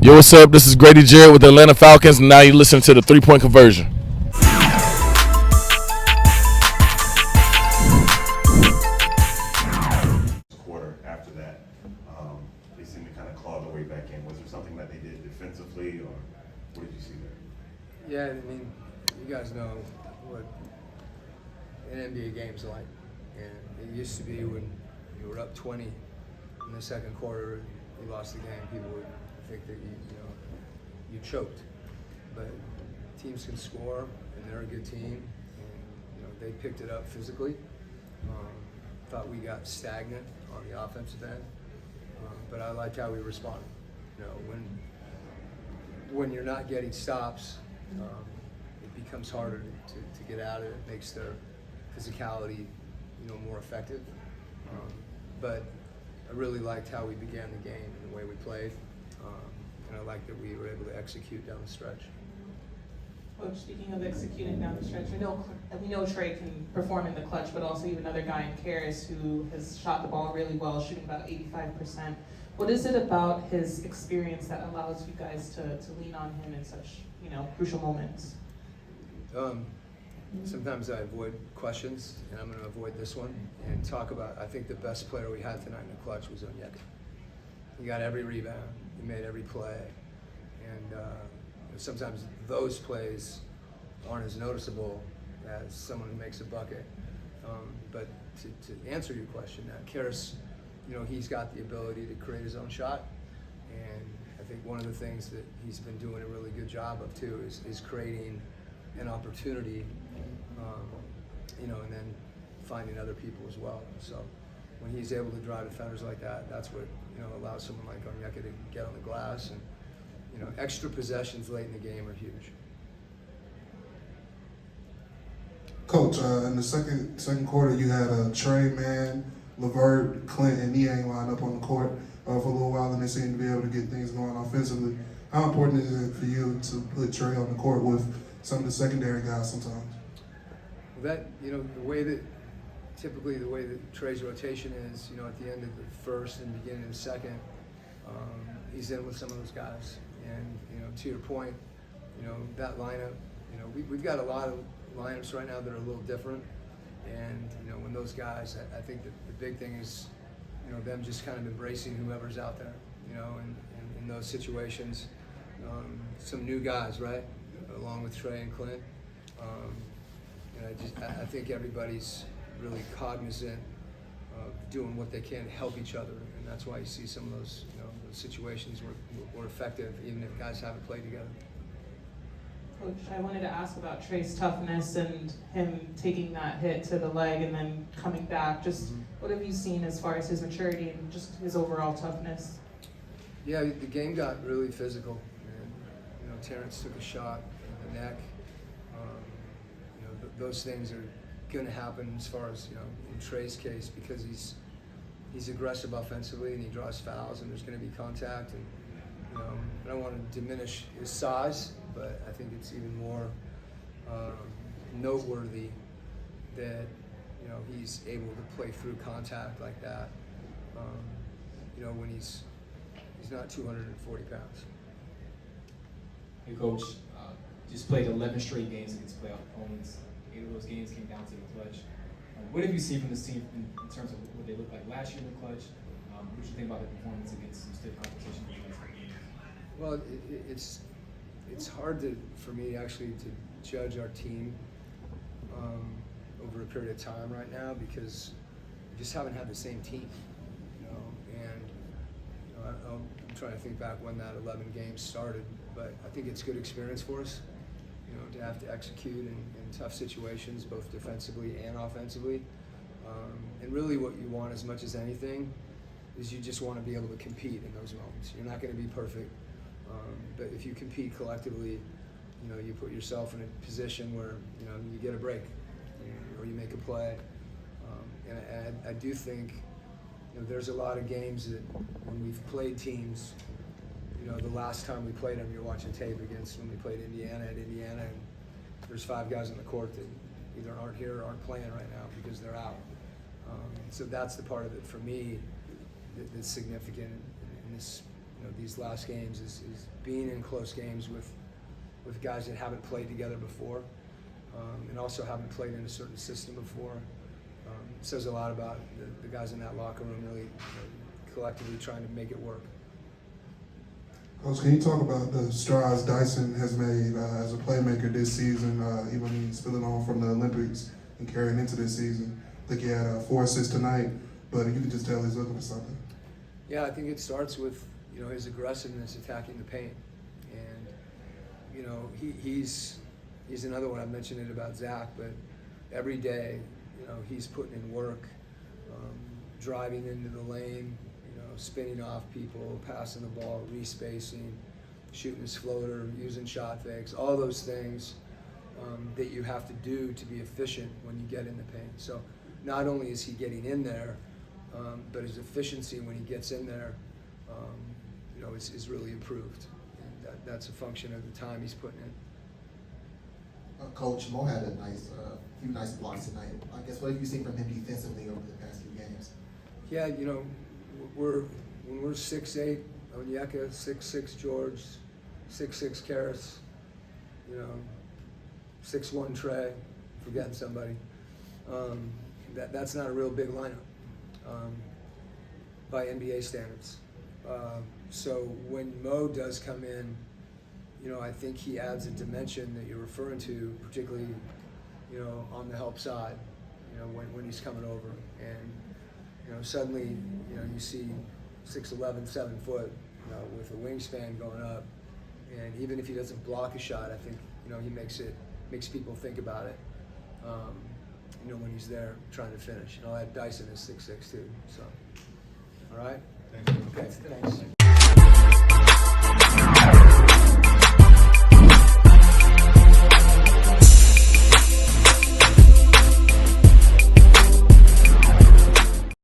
Yo, what's up? This is Grady Jarrett with the Atlanta Falcons, and now you listen to the 3-point conversion. Quarter after that, they seemed to kind of claw their way back in. Was there something that they did defensively, or what did you see there? Yeah, I mean, you guys know what an NBA game's like. And it used to be when you were up 20 in the second quarter, you lost the game, people would think that you choked. But teams can score, and they're a good team. And they picked it up physically. Thought we got stagnant on the offensive end, but I liked how we responded. When you're not getting stops, it becomes harder to get out of it. It makes their physicality, more effective. But I really liked how we began the game and the way we played, and I liked that we were able to execute down the stretch. Coach, speaking of executing down the stretch, we know Trey can perform in the clutch, but also you have another guy in Karras who has shot the ball really well, shooting about 85%. What is it about his experience that allows you guys to lean on him in such crucial moments? Sometimes I avoid questions, and I'm going to avoid this one and talk about. I think the best player we had tonight in the clutch was Onyeka. He got every rebound, he made every play, and sometimes those plays aren't as noticeable as someone who makes a bucket. But to answer your question, Karras, he's got the ability to create his own shot, and I think one of the things that he's been doing a really good job of too is creating an opportunity, and then finding other people as well. So when he's able to drive defenders like that, that's what allows someone like Onyeka to get on the glass, and extra possessions late in the game are huge. Coach, in the second quarter, you had Trey, Man, LeVert, Clint, and Niang lined up on the court for a little while, and they seemed to be able to get things going offensively. How important is it for you to put Trey on the court with some of the secondary guys sometimes? That typically the way that Trey's rotation is, at the end of the first and beginning of the second, he's in with some of those guys. And to your point, that lineup, we've got a lot of lineups right now that are a little different. And when those guys, I think that the big thing is, them just kind of embracing whoever's out there, and in those situations, some new guys, right, along with Trey and Clint. I think everybody's really cognizant of doing what they can to help each other, and that's why you see some of those, those situations were effective, even if guys haven't played together. Coach, I wanted to ask about Trey's toughness and him taking that hit to the leg and then coming back. Just what have you seen as far as his maturity and just his overall toughness? Yeah, the game got really physical, and Terrence took a shot in the neck. Those things are going to happen as far as in Trey's case, because he's aggressive offensively and he draws fouls, and there's going to be contact. And I don't want to diminish his size, but I think it's even more noteworthy that he's able to play through contact like that. When he's not 240 pounds. Hey, Coach, just played 11 straight games against playoff opponents. 8 of those games came down to the clutch. What have you seen from this team in terms of what they looked like last year in the clutch? What do you think about the performance against some stiff competition? Well, it's hard for me actually to judge our team over a period of time right now, because we just haven't had the same team, and I'm trying to think back when that 11 games started, but I think it's good experience for us, to have to execute in tough situations, both defensively and offensively. And really what you want as much as anything is you just want to be able to compete in those moments. You're not going to be perfect, but if you compete collectively, you put yourself in a position where, you get a break, or you make a play. And I do think, there's a lot of games that when we've played teams, the last time we played them, you're watching tape against when we played Indiana at Indiana, and there's 5 guys on the court that either aren't here or aren't playing right now because they're out. So that's the part of it for me that's significant in this these last games is being in close games with guys that haven't played together before, and also haven't played in a certain system before. It says a lot about the guys in that locker room really collectively trying to make it work. Coach, can you talk about the strides Dyson has made as a playmaker this season, even when he's spilling on from the Olympics and carrying into this season? I think he had 4 assists tonight, but you can just tell he's looking for something. Yeah, I think it starts with his aggressiveness attacking the paint, and he's another one. I mentioned it about Zach, but every day he's putting in work, driving into the lane, spinning off people, passing the ball, respacing, shooting his floater, using shot fakes, all those things that you have to do to be efficient when you get in the paint. So not only is he getting in there, but his efficiency when he gets in there, is really improved. And that's a function of the time he's putting in. Coach, Mo had a few nice blocks tonight. I guess what have you seen from him defensively over the past few games? Yeah, when we're 6'8", Onyeka, 6'6", George, 6'6", Karras, 6'1", Trey, forgetting somebody. That's not a real big lineup by NBA standards. So when Mo does come in, I think he adds a dimension that you're referring to, particularly, on the help side, when he's coming over. And, suddenly, you see 6'11", 7 foot, with a wingspan going up. And even if he doesn't block a shot, I think, he makes people think about it, when he's there trying to finish. That Dyson is 6'6" too, so. All right? Thank you. Okay, thanks.